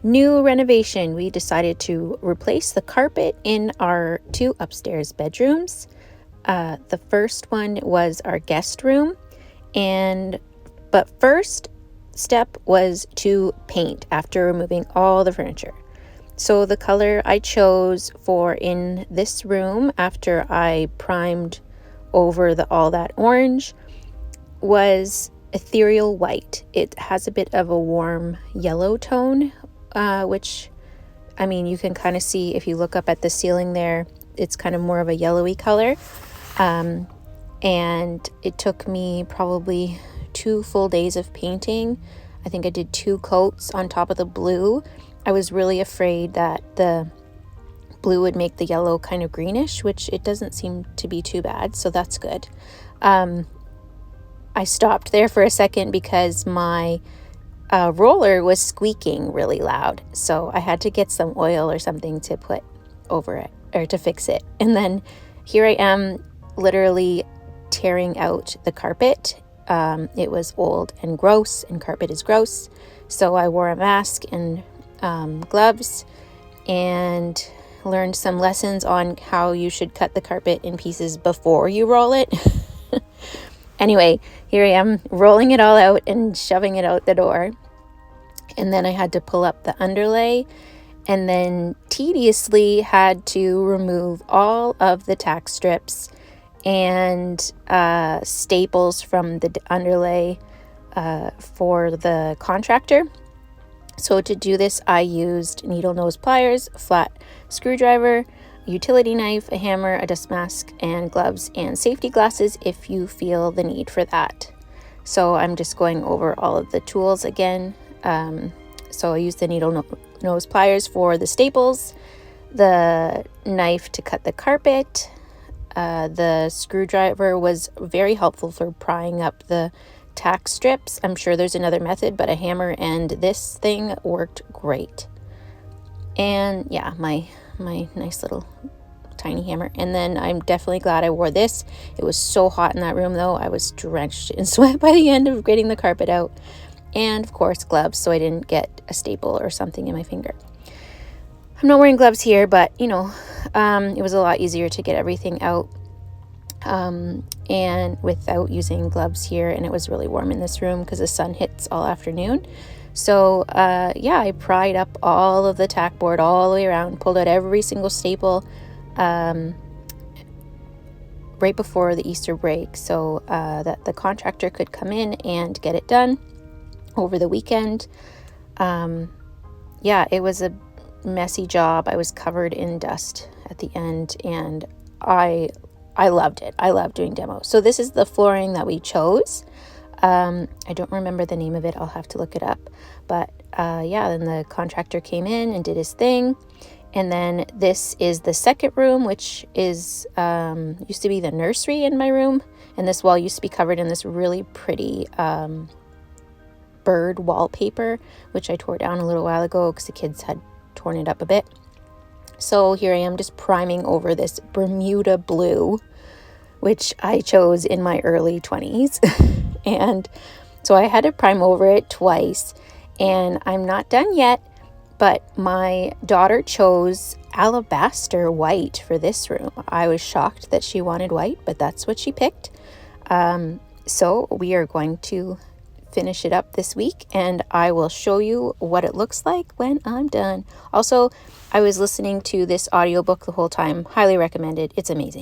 new renovation. We decided to replace the carpet in our 2 upstairs bedrooms. The first one was our guest room, but first step was to paint after removing all the furniture. So the color I chose for in this room after I primed over all that orange was ethereal white. It has a bit of a warm yellow tone, which, I mean, you can kind of see if you look up at the ceiling there, it's kind of more of a yellowy color. And it took me probably 2 full days of painting. I think I did 2 coats on top of the blue. I was really afraid that the blue would make the yellow kind of greenish, which it doesn't seem to be too bad, so that's good. I stopped there for a second because my roller was squeaking really loud, so I had to get some oil or something to put over it or to fix it. And then here I am literally tearing out the carpet. It was old and gross, and carpet is gross, so I wore a mask and gloves and learned some lessons on how you should cut the carpet in pieces before you roll it. Anyway, here I am rolling it all out and shoving it out the door. And then I had to pull up the underlay and then tediously had to remove all of the tack strips and staples from the underlay for the contractor. So to do this, I used needle nose pliers, flat screwdriver, utility knife, a hammer, a dust mask, and gloves and safety glasses if you feel the need for that. So I'm just going over all of the tools again. So I used the needle nose pliers for the staples, the knife to cut the carpet. The screwdriver was very helpful for prying up the tack strips. I'm sure there's another method, but a hammer and this thing worked great. And yeah, my nice little tiny hammer. And then I'm definitely glad I wore this. It was so hot in that room though. I was drenched in sweat by the end of getting the carpet out. And of course gloves, so I didn't get a staple or something in my finger. I'm not wearing gloves here, but you know, it was a lot easier to get everything out and without using gloves here. And it was really warm in this room because the sun hits all afternoon. So yeah, I pried up all of the tack board all the way around, pulled out every single staple right before the Easter break, so that the contractor could come in and get it done over the weekend. Yeah, it was a messy job. I was covered in dust at the end, and I loved it. I love doing demos. So this is the flooring that we chose. I don't remember the name of it. I'll have to look it up. But yeah, then the contractor came in and did his thing. And then this is the second room, which is used to be the nursery in my room. And this wall used to be covered in this really pretty bird wallpaper, which I tore down a little while ago because the kids had torn it up a bit. So here I am just priming over this Bermuda blue, which I chose in my early 20s. And so I had to prime over it twice, and I'm not done yet, but my daughter chose alabaster white for this room. I was shocked that she wanted white, but that's what she picked. So we are going to finish it up this week, and I will show you what it looks like when I'm done. Also, I was listening to this audiobook the whole time. Highly recommended. It's amazing.